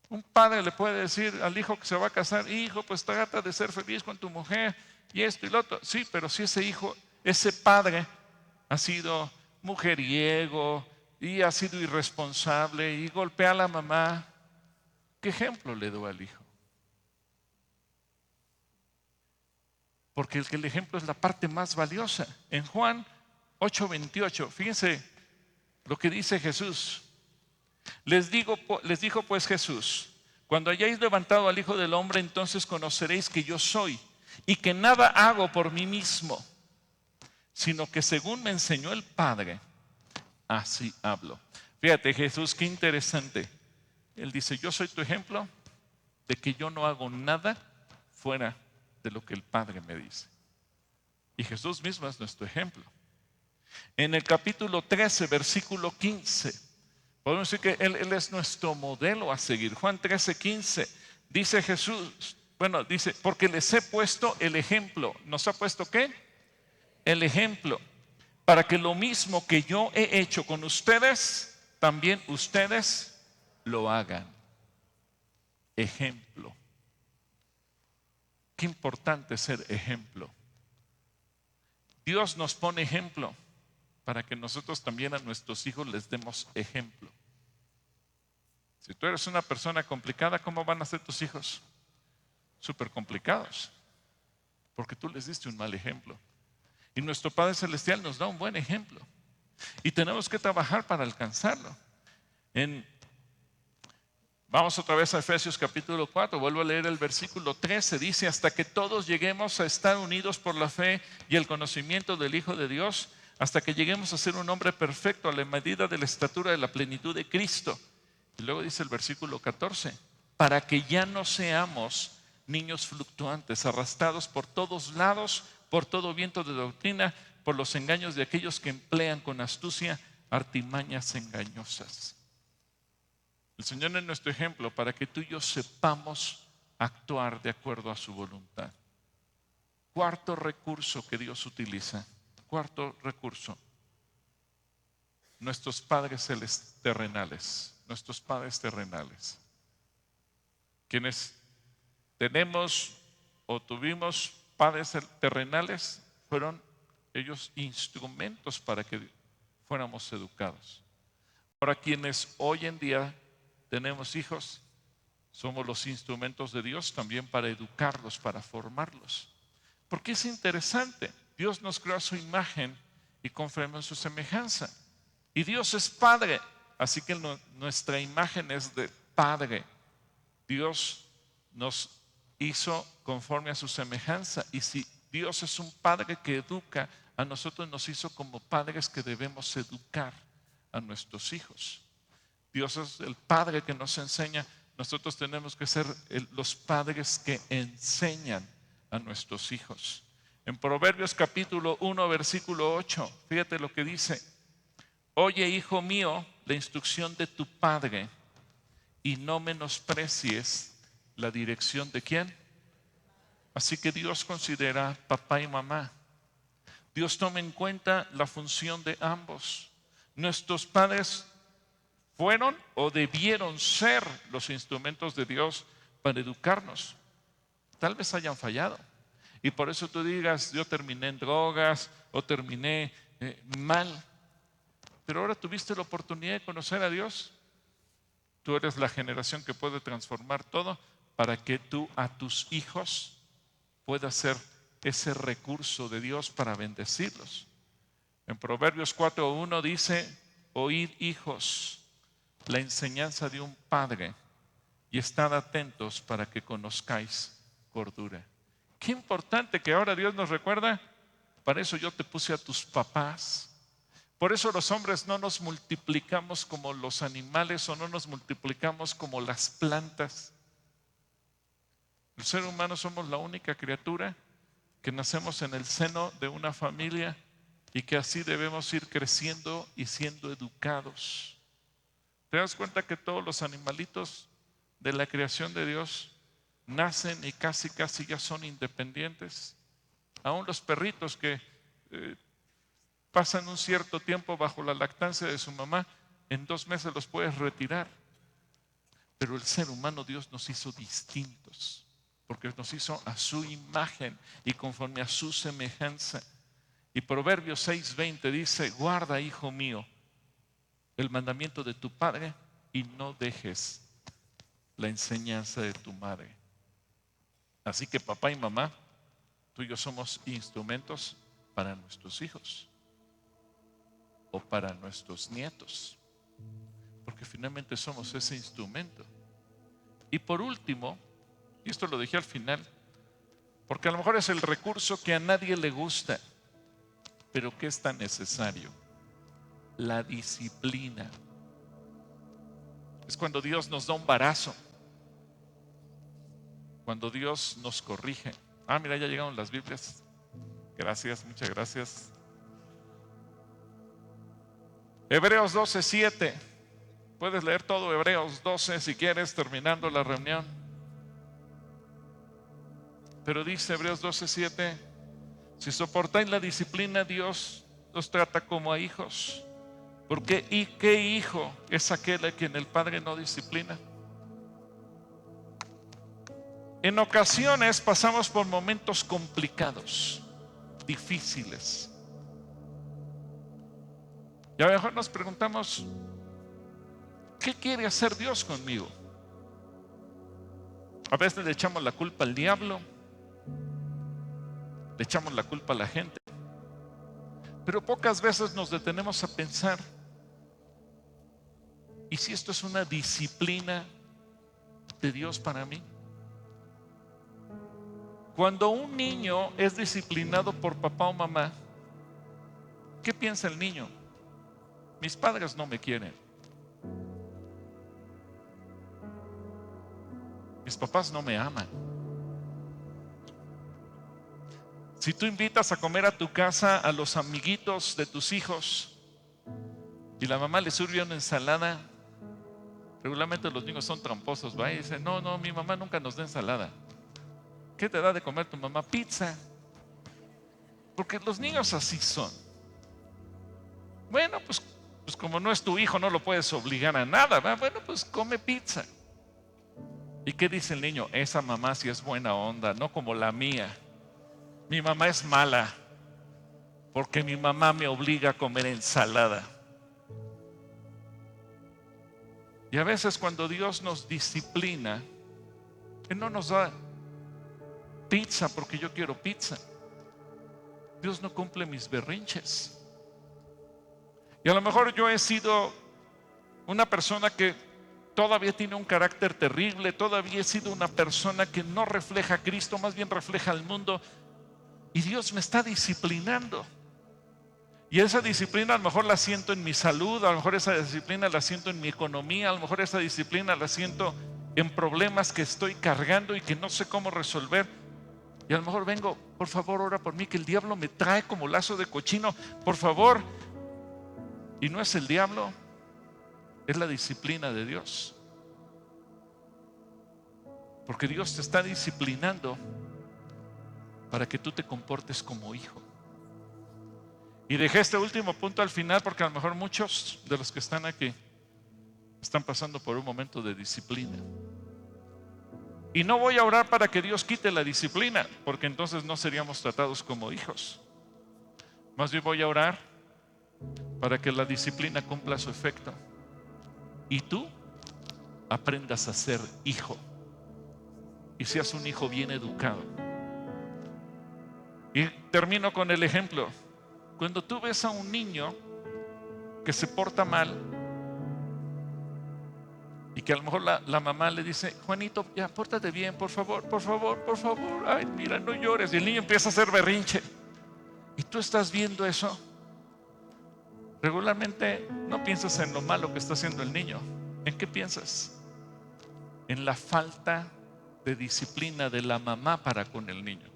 Un padre le puede decir al hijo que se va a casar: hijo, pues trata de ser feliz con tu mujer y esto y lo otro. Sí, pero si ese hijo, ese padre ha sido mujeriego y ha sido irresponsable y golpea a la mamá, ¿qué ejemplo le doy al hijo? Porque el ejemplo es la parte más valiosa. En Juan 8:28, fíjense lo que dice Jesús. Les dijo pues Jesús: cuando hayáis levantado al Hijo del Hombre, entonces conoceréis que yo soy, y que nada hago por mí mismo, sino que según me enseñó el Padre, así hablo. Fíjate, Jesús, qué interesante. Él dice: yo soy tu ejemplo de que yo no hago nada fuera de lo que el Padre me dice. Y Jesús mismo es nuestro ejemplo. En el capítulo 13, versículo 15, podemos decir que Él es nuestro modelo a seguir. Juan 13:15, dice Jesús, dice: porque les he puesto el ejemplo. ¿Nos ha puesto qué? El ejemplo. Para que lo mismo que yo he hecho con ustedes, también ustedes lo hagan. Ejemplo. Qué importante ser ejemplo. Dios nos pone ejemplo para que nosotros también a nuestros hijos les demos ejemplo. Si tú eres una persona complicada, ¿cómo van a ser tus hijos? Súper complicados. porque tú les diste un mal ejemplo. Y nuestro Padre Celestial nos da un buen ejemplo. Y tenemos que trabajar para alcanzarlo. Vamos otra vez a Efesios capítulo 4, vuelvo a leer el versículo 13, dice: hasta que todos lleguemos a estar unidos por la fe y el conocimiento del Hijo de Dios, hasta que lleguemos a ser un hombre perfecto a la medida de la estatura de la plenitud de Cristo. Y luego dice el versículo 14, para que ya no seamos niños fluctuantes, arrastrados por todos lados, por todo viento de doctrina, por los engaños de aquellos que emplean con astucia artimañas engañosas. El Señor es nuestro ejemplo para que tú y yo sepamos actuar de acuerdo a su voluntad. Cuarto recurso que Dios utiliza. Cuarto recurso. Nuestros padres terrenales. Nuestros padres terrenales. Quienes tenemos o tuvimos padres terrenales, fueron ellos instrumentos para que fuéramos educados. Para quienes hoy en día tenemos hijos, somos los instrumentos de Dios también para educarlos, para formarlos. Porque es interesante, Dios nos creó a su imagen y conforme a su semejanza. Y Dios es Padre, así que nuestra imagen es de Padre. Dios nos hizo conforme a su semejanza. Y si Dios es un Padre que educa, a nosotros nos hizo como padres que debemos educar a nuestros hijos. Dios es el Padre que nos enseña. Nosotros tenemos que ser los padres que enseñan a nuestros hijos. En Proverbios capítulo 1, versículo 8, fíjate lo que dice: oye, hijo mío, la instrucción de tu padre y no menosprecies la dirección de ¿quién? Así que Dios considera papá y mamá. Dios toma en cuenta la función de ambos. Nuestros padres fueron o debieron ser los instrumentos de Dios para educarnos. Tal vez hayan fallado. Y por eso tú digas: yo terminé en drogas o terminé mal. Pero ahora tuviste la oportunidad de conocer a Dios. Tú eres la generación que puede transformar todo para que tú a tus hijos puedas ser ese recurso de Dios para bendecirlos. En Proverbios 4:1 dice: oíd, hijos, la enseñanza de un padre y estad atentos para que conozcáis cordura. Qué importante que ahora Dios nos recuerda: para eso yo te puse a tus papás. Por eso los hombres no nos multiplicamos como los animales o no nos multiplicamos como las plantas. El ser humano somos la única criatura que nacemos en el seno de una familia y que así debemos ir creciendo y siendo educados. ¿Te das cuenta que todos los animalitos de la creación de Dios nacen y casi ya son independientes? Aún los perritos que pasan un cierto tiempo bajo la lactancia de su mamá, en 2 meses los puedes retirar. Pero el ser humano, Dios nos hizo distintos, porque nos hizo a su imagen y conforme a su semejanza. Y Proverbios 6:20 dice: guarda, hijo mío, el mandamiento de tu padre y no dejes la enseñanza de tu madre. Así que papá y mamá, tú y yo somos instrumentos para nuestros hijos o para nuestros nietos, porque finalmente somos ese instrumento. Y por último, y esto lo dejé al final, porque a lo mejor es el recurso que a nadie le gusta, pero que es tan necesario: la disciplina. Es cuando Dios nos da un varazo, cuando Dios nos corrige. Mira, ya llegaron las Biblias. Gracias, muchas gracias. Hebreos 12:7. Puedes leer todo Hebreos 12 si quieres, terminando la reunión. Pero dice Hebreos 12:7: si soportáis la disciplina, Dios los trata como a hijos. Porque ¿y qué hijo es aquel a quien el padre no disciplina? En ocasiones pasamos por momentos complicados, difíciles. Y a lo mejor nos preguntamos: ¿qué quiere hacer Dios conmigo? A veces le echamos la culpa al diablo. le echamos la culpa a la gente. Pero pocas veces nos detenemos a pensar, ¿y si esto es una disciplina de Dios para mí? Cuando un niño es disciplinado por papá o mamá, ¿qué piensa el niño? Mis padres no me quieren. Mis papás no me aman. Si tú invitas a comer a tu casa a los amiguitos de tus hijos y la mamá le sirve una ensalada, regularmente los niños son tramposos, ¿va? Y dicen, no, mi mamá nunca nos da ensalada. ¿Qué te da de comer tu mamá? Pizza. Porque los niños así son. Bueno, pues como no es tu hijo, no lo puedes obligar a nada, ¿va? Bueno, pues come pizza. ¿Y qué dice el niño? Esa mamá sí es buena onda, no como la mía. Mi mamá es mala, porque mi mamá me obliga a comer ensalada. Y a veces cuando Dios nos disciplina, Él no nos da pizza porque yo quiero pizza. Dios no cumple mis berrinches. Y a lo mejor yo he sido una persona que todavía tiene un carácter terrible, todavía he sido una persona que no refleja a Cristo, más bien refleja al mundo. Y Dios me está disciplinando. Y esa disciplina a lo mejor la siento en mi salud, a lo mejor esa disciplina la siento en mi economía, a lo mejor esa disciplina la siento en problemas que estoy cargando y que no sé cómo resolver. Y a lo mejor vengo, por favor, ora por mí, que el diablo me trae como lazo de cochino, por favor. Y no es el diablo, es la disciplina de Dios. Porque Dios te está disciplinando para que tú te comportes como hijo. Y dejé este último punto al final porque a lo mejor muchos de los que están aquí están pasando por un momento de disciplina. Y no voy a orar para que Dios quite la disciplina, porque entonces no seríamos tratados como hijos. Más bien voy a orar para que la disciplina cumpla su efecto y tú aprendas a ser hijo y seas un hijo bien educado. Y termino con el ejemplo. Cuando tú ves a un niño que se porta mal y que a lo mejor la mamá le dice, Juanito, ya pórtate bien, por favor, por favor, por favor, ay, mira, no llores, y el niño empieza a hacer berrinche y tú estás viendo eso, regularmente no piensas en lo malo que está haciendo el niño. ¿En qué piensas? En la falta de disciplina de la mamá para con el niño.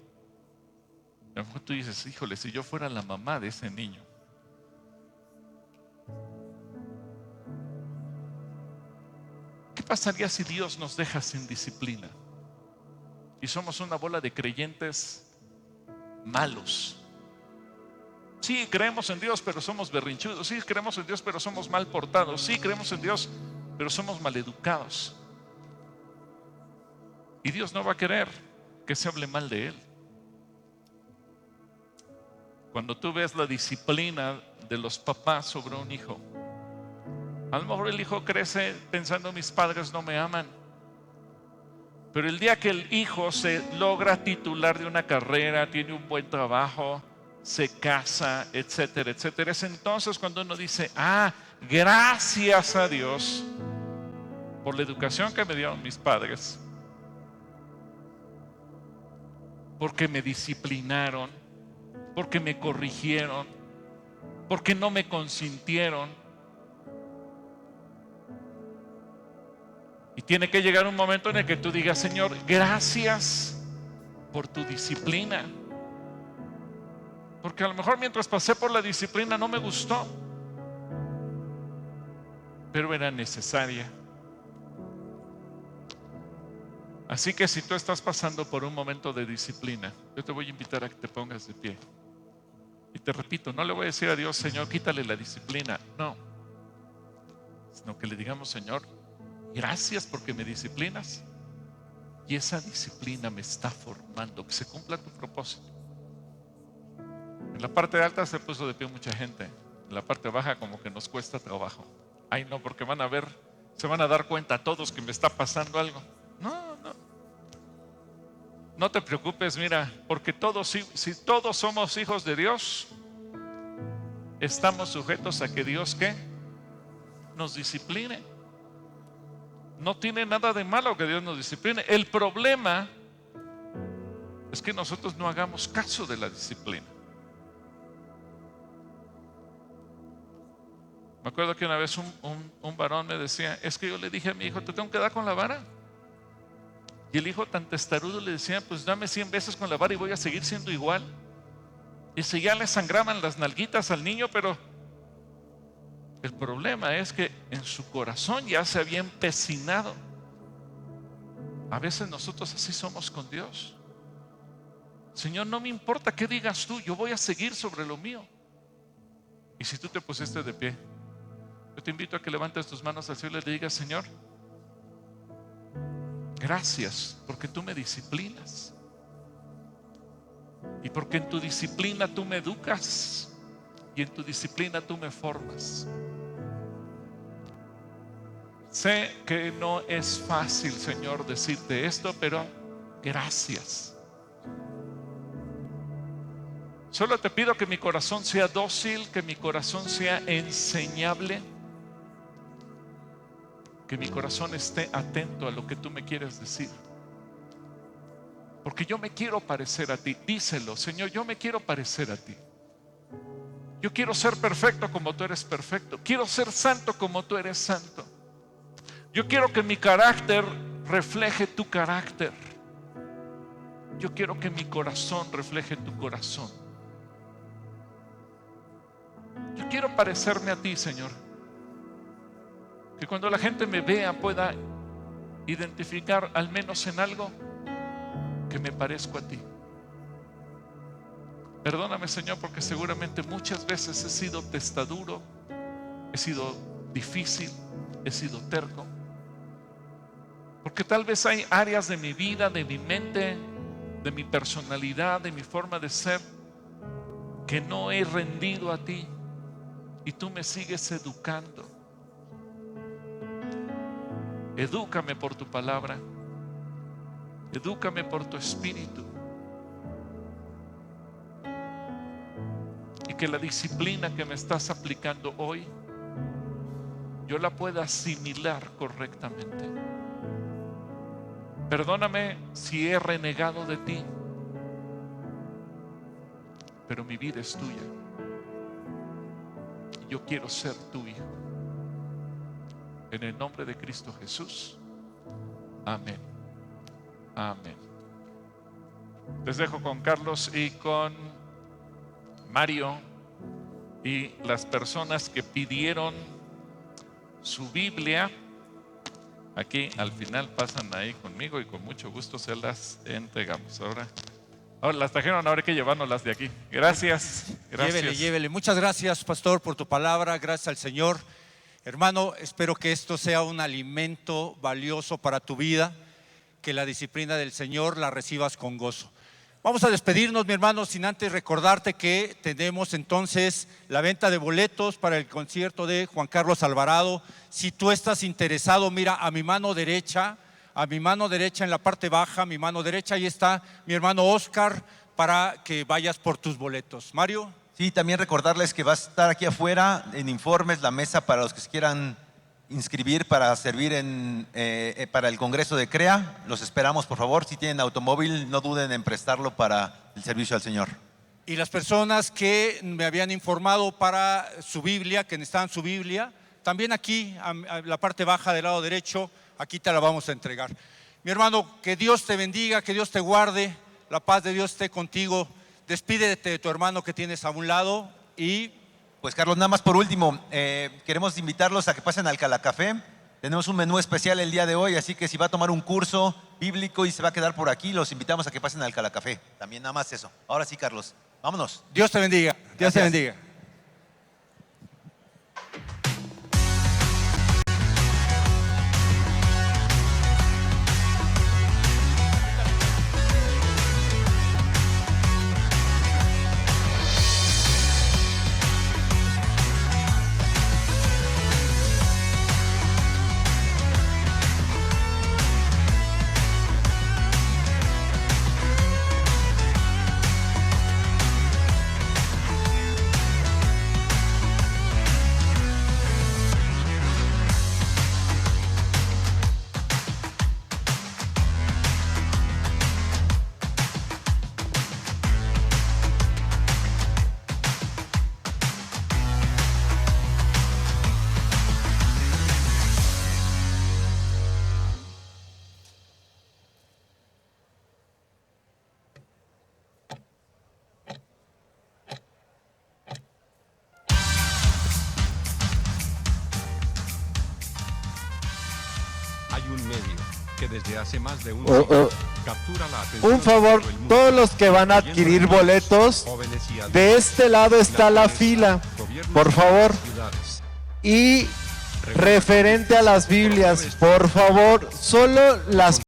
A lo mejor tú dices, híjole, si yo fuera la mamá de ese niño. ¿Qué pasaría si Dios nos deja sin disciplina? Y somos una bola de creyentes malos. Sí, creemos en Dios, pero somos berrinchudos. Sí, creemos en Dios, pero somos mal portados. Sí, creemos en Dios, pero somos maleducados. Y Dios no va a querer que se hable mal de Él. Cuando tú ves la disciplina de los papás sobre un hijo, a lo mejor el hijo crece pensando, mis padres no me aman. Pero el día que el hijo se logra titular de una carrera, tiene un buen trabajo, se casa, etcétera, etcétera, es entonces cuando uno dice, gracias a Dios por la educación que me dieron mis padres, porque me disciplinaron, porque me corrigieron, porque no me consintieron. Y tiene que llegar un momento en el que tú digas, Señor, gracias por tu disciplina. Porque a lo mejor mientras pasé por la disciplina no me gustó, pero era necesaria. Así que si tú estás pasando por un momento de disciplina, yo te voy a invitar a que te pongas de pie. Y te repito, no le voy a decir a Dios, Señor, quítale la disciplina. No, sino que le digamos, Señor, gracias porque me disciplinas. Y esa disciplina me está formando, que se cumpla tu propósito. En la parte alta se puso de pie mucha gente. En la parte baja como que nos cuesta trabajo. Ay, no, porque van a ver, se van a dar cuenta todos que me está pasando algo. No. No te preocupes, mira, porque todos, si todos somos hijos de Dios, estamos sujetos a que Dios, ¿qué? Nos discipline. No tiene nada de malo que Dios nos discipline. El problema es que nosotros no hagamos caso de la disciplina. Me acuerdo que una vez un varón me decía, es que yo le dije a mi hijo, te tengo que dar con la vara. Y el hijo tan testarudo le decía, pues dame 100 veces con la vara y voy a seguir siendo igual. Y si ya le sangraban las nalguitas al niño, pero el problema es que en su corazón ya se había empecinado. A veces nosotros así somos con Dios. Señor, no me importa qué digas tú, yo voy a seguir sobre lo mío. Y si tú te pusiste de pie, yo te invito a que levantes tus manos al cielo y le digas, Señor, gracias porque tú me disciplinas. Y porque en tu disciplina tú me educas. Y en tu disciplina tú me formas. Sé que no es fácil, Señor, decirte esto, pero gracias. Solo te pido que mi corazón sea dócil, que mi corazón sea enseñable, que mi corazón esté atento a lo que tú me quieres decir. Porque yo me quiero parecer a ti. Díselo, Señor, yo me quiero parecer a ti. Yo quiero ser perfecto como tú eres perfecto. Quiero ser santo como tú eres santo. Yo quiero que mi carácter refleje tu carácter. Yo quiero que mi corazón refleje tu corazón. Yo quiero parecerme a ti, Señor. Que cuando la gente me vea pueda identificar al menos en algo que me parezco a ti. Perdóname, Señor, porque seguramente muchas veces he sido testaduro, he sido difícil, he sido terco. Porque tal vez hay áreas de mi vida, de mi mente, de mi personalidad, de mi forma de ser, que no he rendido a ti y tú me sigues educando. Edúcame por tu palabra, edúcame por tu espíritu, y que la disciplina que me estás aplicando hoy yo la pueda asimilar correctamente. Perdóname si he renegado de ti, pero mi vida es tuya y yo quiero ser tu hijo. En el nombre de Cristo Jesús. Amén. Amén. Les dejo con Carlos y con Mario y las personas que pidieron su Biblia. Aquí al final pasan ahí conmigo y con mucho gusto se las entregamos. Ahora las trajeron, ahora hay que llevárnoslas de aquí. Gracias. Llévele. Muchas gracias, pastor, por tu palabra. Gracias al Señor. Hermano, espero que esto sea un alimento valioso para tu vida, que la disciplina del Señor la recibas con gozo. Vamos a despedirnos, mi hermano, sin antes recordarte que tenemos entonces la venta de boletos para el concierto de Juan Carlos Alvarado. Si tú estás interesado, mira a mi mano derecha en la parte baja, mi mano derecha, ahí está mi hermano Oscar, para que vayas por tus boletos. Mario. Sí, también recordarles que va a estar aquí afuera en Informes la mesa para los que se quieran inscribir para servir para el Congreso de CREA. Los esperamos, por favor. Si tienen automóvil, no duden en prestarlo para el servicio al Señor. Y las personas que me habían informado para su Biblia, que necesitaban su Biblia, también aquí, a la parte baja del lado derecho, aquí te la vamos a entregar. Mi hermano, que Dios te bendiga, que Dios te guarde, la paz de Dios esté contigo. Despídete de tu hermano que tienes a un lado y... Pues Carlos, nada más por último, queremos invitarlos a que pasen al Calacafé. Tenemos un menú especial el día de hoy, así que si va a tomar un curso bíblico y se va a quedar por aquí, los invitamos a que pasen al Calacafé. También nada más eso. Ahora sí, Carlos, vámonos. Dios te bendiga. Dios te bendiga. desde hace más de un Oh, siglo, oh. captura la atención Un favor, de todo el mundo, todos los que van a adquirir boletos, jóvenes y adultos, de este lado está la fila, gobiernos por de favor. las ciudades. Y referente a las Biblias, por favor, solo las